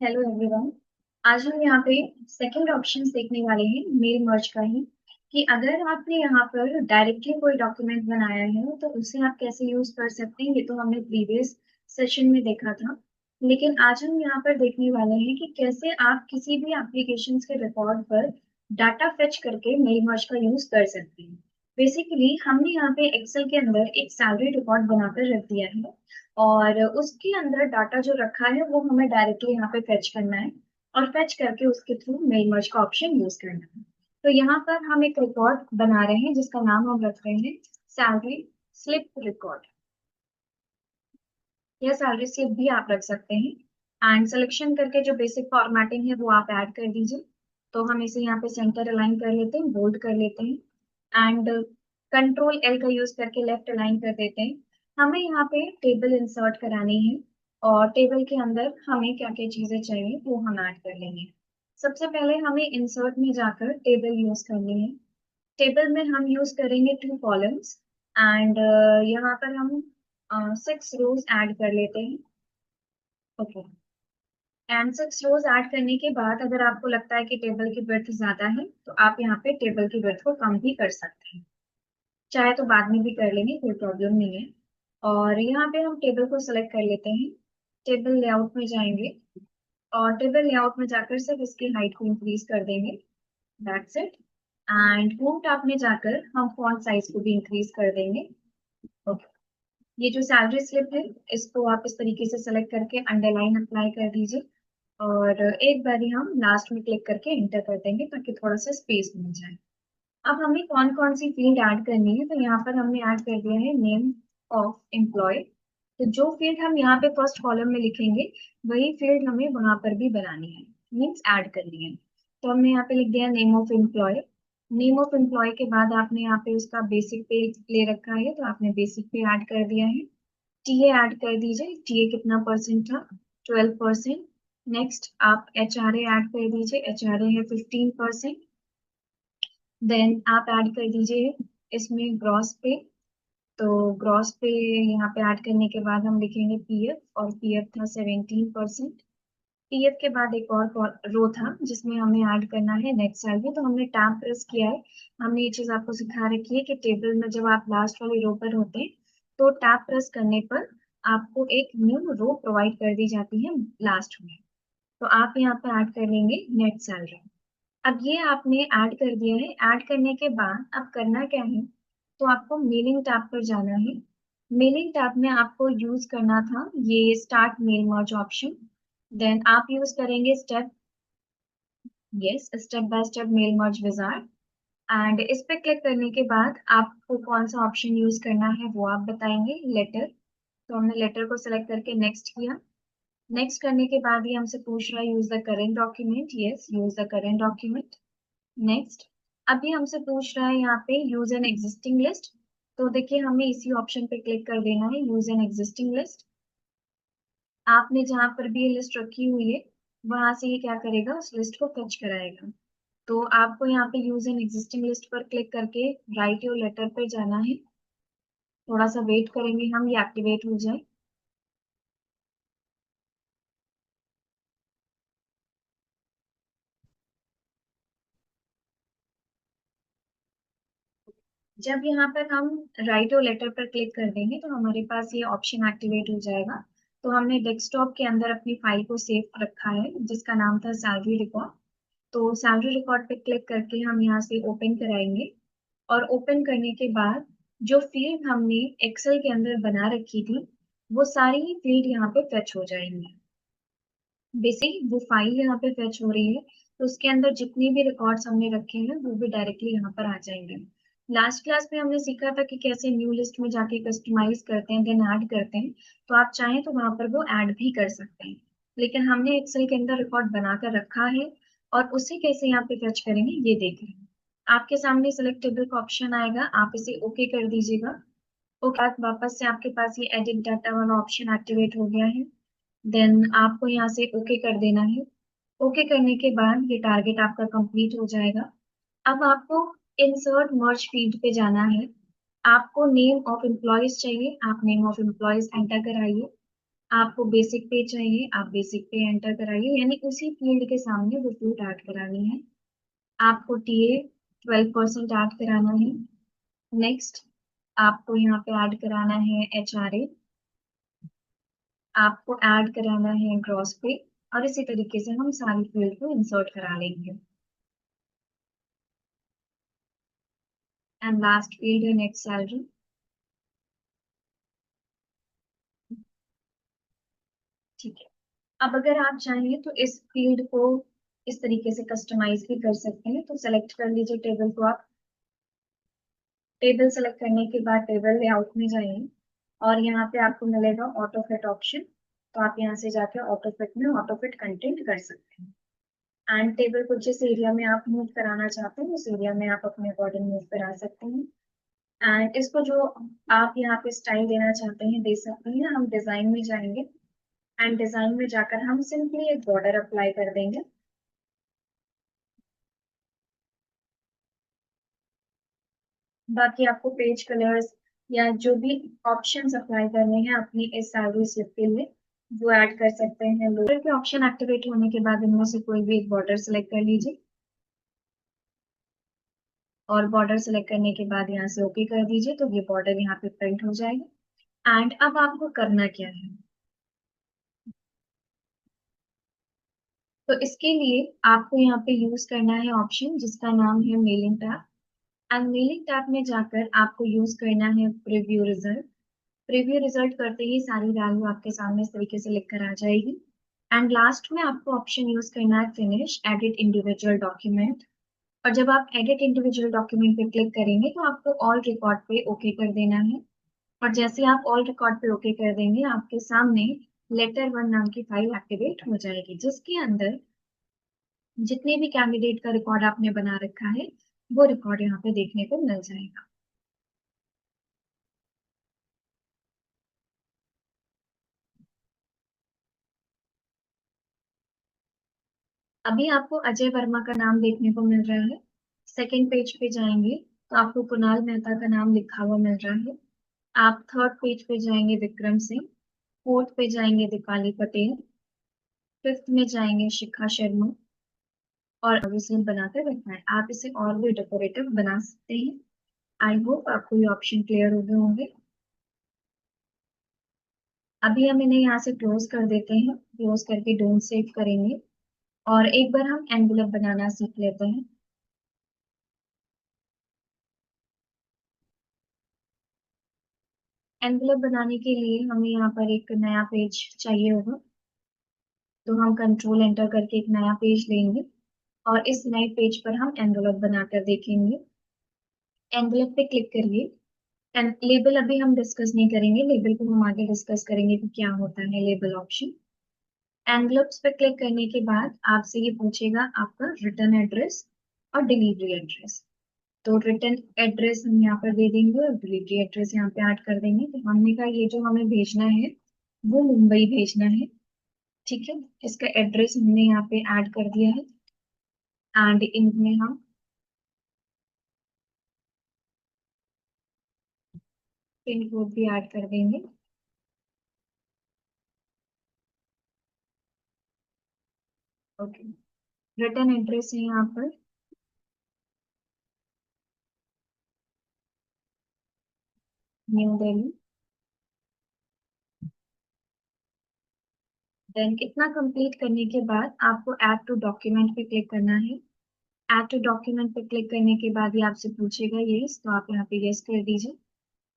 Hello everyone. आज हम यहाँ पे सेकंड ऑप्शन देखने वाले हैं मेल मर्ज का ही, कि अगर आपने यहाँ पर डायरेक्टली कोई डॉक्यूमेंट बनाया है तो उसे आप कैसे यूज कर सकते हैं। ये तो हमने प्रीवियस सेशन में देखा था, लेकिन आज हम यहाँ पर देखने वाले हैं कि कैसे आप किसी भी एप्लीकेशन के रिकॉर्ड पर डाटा फेच करके मेल मर्ज का यूज कर सकते हैं। बेसिकली हमने यहाँ पे एक्सेल के अंदर एक सैलरी रिकॉर्ड बनाकर रख दिया है, और उसके अंदर डाटा जो रखा है वो हमें डायरेक्टली यहाँ पे फेच करना है, और फेच करके उसके थ्रू मेल मर्ज का ऑप्शन यूज करना है। तो यहाँ पर हम एक रिकॉर्ड बना रहे हैं जिसका नाम हम रख रहे हैं सैलरी स्लिप रिकॉर्ड, या सैलरी स्लिप भी आप रख सकते हैं। एंड सिलेक्शन करके जो बेसिक फॉर्मेटिंग है वो आप ऐड कर दीजिए। तो हम इसे यहाँ पे सेंटर अलाइन कर लेते हैं, बोल्ड कर लेते हैं, एंड कंट्रोल एल का यूज करके लेफ्ट अलाइन कर देते हैं। हमें यहाँ पे टेबल इंसर्ट करानी है, और टेबल के अंदर हमें क्या क्या चीजें चाहिए वो हम ऐड कर लेंगे। सबसे पहले हमें इंसर्ट में जाकर टेबल यूज करनी है। टेबल में हम यूज करेंगे 2 कॉलम्स, एंड यहाँ पर हम 6 रोज ऐड कर लेते हैं। ओके, एंड 6 रोज ऐड करने के बाद अगर आपको लगता है कि टेबल की विड्थ ज्यादा है तो आप यहाँ पे टेबल की विड्थ को कम भी कर सकते हैं, चाहे तो बाद में भी कर लेंगे, कोई प्रॉब्लम नहीं है। और यहाँ पे हम टेबल को सिलेक्ट कर लेते हैं, टेबल लेआउट में जाएंगे, और टेबल लेआउट में जाकर सिर्फ इसकी हाइट को इंक्रीज कर देंगे। That's it. And home tab में जाकर हम फॉन्ट साइज को भी इंक्रीज कर देंगे। ओके, ये जो सैलरी स्लिप है इसको आप इस तरीके से सेलेक्ट करके अंडरलाइन अप्लाई कर दीजिए, और एक बार हम लास्ट में क्लिक करके इंटर कर देंगे ताकि थोड़ा सा स्पेस मिल जाए। अब हमें कौन कौन सी फील्ड ऐड करनी है, तो यहाँ पर हमने ऐड कर दिया है नेम ऑफ एम्प्लॉय। तो जो फील्ड हम यहाँ पे फर्स्ट कॉलम में लिखेंगे वही फील्ड हमें वहां पर भी बनानी है, मीन्स ऐड करनी है। तो हमने यहाँ पे लिख दिया name of employee. Name of employee के बाद आपने यहाँ पे उसका बेसिक पे ले रखा है तो आपने बेसिक पे ऐड कर दिया है। टीए ऐड कर दीजिए, टीए कितना परसेंट था, 12%। नेक्स्ट आप एचआरए ऐड कर दीजिए, एचआरए है 15%। देन आप ऐड कर दीजिए इसमें ग्रॉस पे। तो ग्रॉस पे यहाँ पे ऐड करने के बाद हम लिखेंगे पीएफ, और पीएफ था 17%। पीएफ के बाद एक और रो था जिसमें हमें ऐड करना है नेट सैलरी, तो हमने टैब प्रेस किया है। हमने ये चीज आपको सिखा रखी है कि टेबल में जब आप लास्ट वाली रो पर होते हैं तो टैब प्रेस करने पर आपको एक न्यू रो प्रोवाइड कर दी जाती है लास्ट में। तो आप यहाँ पे ऐड कर लेंगे नेट सैलरी। अब ये आपने ऐड कर दिया है। ऐड करने के बाद अब करना क्या है, तो आपको मेलिंग टैब पर जाना है। मेलिंग टैब में आपको यूज करना था ये start mail merge option. Then आप यूज करेंगे step, yes, step by step mail merge wizard. And इस पे क्लिक करने के बाद आपको कौन सा ऑप्शन यूज करना है वो आप बताएंगे, लेटर। तो हमने लेटर को सिलेक्ट करके नेक्स्ट किया। नेक्स्ट करने के बाद ही हमसे पूछ रहा है use the current document, yes, use the current document. Next, अभी हमसे पूछ रहा है यहाँ पे यूज एन एग्जिस्टिंग लिस्ट। तो देखिए हमें इसी ऑप्शन पे क्लिक कर देना है, यूज एन एग्जिस्टिंग लिस्ट। आपने जहां पर भी ये लिस्ट रखी हुई है वहां से ये क्या करेगा, उस लिस्ट को फेच कराएगा। तो आपको यहाँ पे यूज एन एग्जिस्टिंग लिस्ट पर क्लिक करके राइट योर लेटर पे जाना है। थोड़ा सा वेट करेंगे हम, ये एक्टिवेट हो जाए। जब यहाँ पर हम राइट योर लेटर पर क्लिक कर देंगे तो हमारे पास ये ऑप्शन एक्टिवेट हो जाएगा। तो हमने डेस्कटॉप के अंदर अपनी फाइल को सेव रखा है जिसका नाम था सैलरी रिकॉर्ड। तो सैलरी रिकॉर्ड पे क्लिक करके हम यहाँ से ओपन कराएंगे, और ओपन करने के बाद जो फील्ड हमने एक्सेल के अंदर बना रखी थी वो सारी ही फील्ड यहाँ पे फेच हो जाएंगी। बेसिक वो फाइल यहाँ पे फेच हो रही है, तो उसके अंदर जितने भी रिकॉर्ड्स हमने रखे हैं वो भी डायरेक्टली यहाँ पर आ जाएंगे। लास्ट क्लास में हमने सीखा था कि कैसे न्यू लिस्ट में जाके कस्टमाइज करते हैं, देन ऐड करते हैं। तो आप चाहें तो वहां पर वो ऐड भी कर सकते हैं, लेकिन हमने एक्सेल के अंदर रिकॉर्ड बनाकर रखा है, और उसे कैसे यहाँ पे फेच करेंगे ये देख रहे हैं। आपके सामने सिलेक्ट टेबल का ऑप्शन आएगा, आप इसे ओके कर दीजिएगा। ओके, बाद वापस से आपके पास ये एडिट डाटा वाला ऑप्शन एक्टिवेट हो गया है। देन आपको यहाँ से ओके कर देना है। ओके करने के बाद ये टारगेट आपका कंप्लीट हो जाएगा। अब आपको इंसर्ट मर्ज फील्ड पे जाना है। आपको नेम ऑफ एम्प्लॉयज चाहिए, आप नेम ऑफ एम्प्लॉयज एंटर कराइए। आपको बेसिक पे चाहिए, आप बेसिक पे एंटर कराइए, यानी उसी फील्ड के सामने वो फील्ड ऐड करानी है। आपको टीए 12% ऐड कराना है। नेक्स्ट आपको यहाँ पे ऐड कराना है एचआरए, आपको ऐड कराना है ग्रॉस पे, और इसी तरीके से हम सारी फील्ड को इंसर्ट करा लेंगे। एंड लास्ट फील्ड है नेट सैलरी। ठीक है। अब अगर आप चाहें तो इस फील्ड को इस तरीके से कस्टमाइज भी कर सकते हैं, तो सेलेक्ट कर लीजिए टेबल को आप। टेबल सेलेक्ट करने के बाद टेबल लेआउट में जाइए और यहाँ पे आपको मिलेगा ऑटो फिट ऑप्शन, तो आप यहाँ से जाके ऑटो फिट में ऑटो फिट कंटेंट कर सकते हैं। एंड टेबल को जिस एरिया में आप मूव कराना चाहते हैं उस एरिया में आप अपने अकॉर्डिंग मूव करा सकते हैं। एंड इसको जो आप यहाँ पे स्टाइल देना चाहते हैं दे सकते हैं। हम डिजाइन में जाएंगे एंड डिजाइन में जाकर हम सिंपली एक बॉर्डर अप्लाई कर देंगे। बाकी आपको पेज कलर्स या जो भी ऑप्शंस अप्लाई करने हैं अपनी इस सैलरी स्लिप के लिए वो ऐड कर सकते हैं। लोअर के ऑप्शन एक्टिवेट होने के बाद इनमें से कोई भी एक बॉर्डर सेलेक्ट कर लीजिए और बॉर्डर सेलेक्ट करने के बाद यहाँ से ओके कर दीजिए, तो ये बॉर्डर यहाँ पे प्रिंट हो जाएगा। एंड अब आपको करना क्या है, तो इसके लिए आपको यहाँ पे यूज करना है ऑप्शन जिसका नाम है mailing tab. And mailing tab में जाकर आपको यूज करना है प्रीव्यू रिजल्ट। प्रीव्यू रिजल्ट करते ही सारी वैल्यू आपके सामने इस तरीके से लिख कर आ जाएगी। एंड लास्ट में आपको ऑप्शन यूज करना है फिनिश एडिट इंडिविजुअल डॉक्यूमेंट। और जब आप एडिट इंडिविजुअल डॉक्यूमेंट पे क्लिक करेंगे तो आपको ऑल रिकॉर्ड पे ओके कर देना है। और जैसे आप ऑल रिकॉर्ड पे ओके कर देंगे आपके सामने लेटर वन नाम की फाइल एक्टिवेट हो जाएगी, जिसके अंदर जितने भी कैंडिडेट का रिकॉर्ड आपने बना रखा है वो रिकॉर्ड यहाँ पे देखने को मिल जाएगा। अभी आपको अजय वर्मा का नाम देखने को मिल रहा है। सेकंड पेज पे जाएंगे तो आपको कुणाल मेहता का नाम लिखा हुआ मिल रहा है। आप थर्ड पेज पे जाएंगे विक्रम सिंह, फोर्थ पे जाएंगे दीपाली पटेल, फिफ्थ में जाएंगे शिखा शर्मा, और इसे बनाकर रखना है। आप इसे और भी डेकोरेटिव बना सकते हैं। आई होप आपको ये ऑप्शन क्लियर हो गए होंगे। अभी हम इन्हें यहाँ से क्लोज कर देते हैं, क्लोज करके डोंट सेव करेंगे और एक बार हम एनवलप बनाना सीख लेते हैं। एनवलप बनाने के लिए हमें यहाँ पर एक नया पेज चाहिए होगा, तो हम कंट्रोल एंटर करके एक नया पेज लेंगे और इस नए पेज पर हम एनवलप बनाकर देखेंगे। एनवलप पे क्लिक करिए। एंड लेबल अभी हम डिस्कस नहीं करेंगे, लेबल को हम आगे डिस्कस करेंगे कि क्या होता है लेबल ऑप्शन। एनवलप्स पे क्लिक करने के बाद आपसे ये पूछेगा आपका रिटर्न एड्रेस और डिलीवरी एड्रेस। तो रिटर्न एड्रेस हम यहाँ पर दे देंगे और डिलीवरी एड्रेस यहाँ पे ऐड कर देंगे। तो हमने कहा ये जो हमें भेजना है वो मुंबई भेजना है। ठीक है, इसका एड्रेस हमने यहाँ पे ऐड कर दिया है। एंड इनमें हम पिन कोड भी ऐड कर देंगे। ओके, रिटर्न एड्रेस है यहाँ पर न्यू दिल्ली। देन इतना कंप्लीट करने के बाद आपको ऐड टू डॉक्यूमेंट पे क्लिक करना है। ऐड टू डॉक्यूमेंट पे क्लिक करने के बाद ये आपसे पूछेगा यस, तो आप यहाँ पे यस कर दीजिए।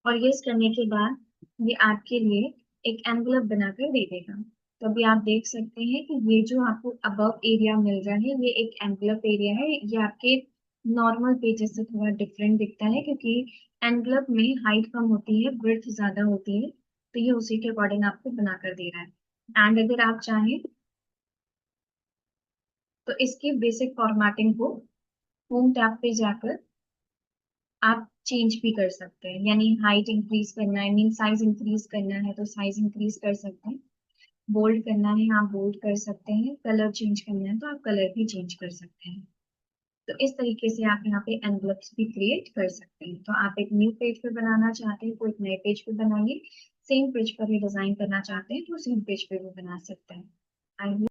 और यस करने के बाद ये आपके लिए एक एनवलप बनाकर दे देगा। तो अभी आप देख सकते हैं कि ये जो आपको अबव एरिया मिल रहा है ये एक एनवलप एरिया है। ये आपके नॉर्मल पेजेस से थोड़ा डिफरेंट दिखता है क्योंकि एनवलप में हाइट कम होती है, ब्रेड्थ ज्यादा होती है, तो ये उसी के अकॉर्डिंग आपको बनाकर दे रहा है। एंड अगर आप चाहें तो इसकी बेसिक फॉर्मेटिंग को होम टैब पे जाकर आप चेंज भी कर सकते हैं, यानी हाइट इंक्रीज करना है, मीन साइज इंक्रीज करना है तो साइज इंक्रीज कर सकते हैं। बोल्ड करना है आप बोल्ड कर सकते हैं, कलर चेंज करना है तो आप कलर भी चेंज कर सकते हैं। तो इस तरीके से आप यहाँ पे एनवलप्स भी क्रिएट कर सकते हैं। तो आप एक न्यू पेज पे बनाना चाहते हैं तो एक नए पेज पे बनाइए। सेम पेज पर ही डिजाइन करना चाहते हैं तो सेम पेज पे भी बना सकते हैं। आई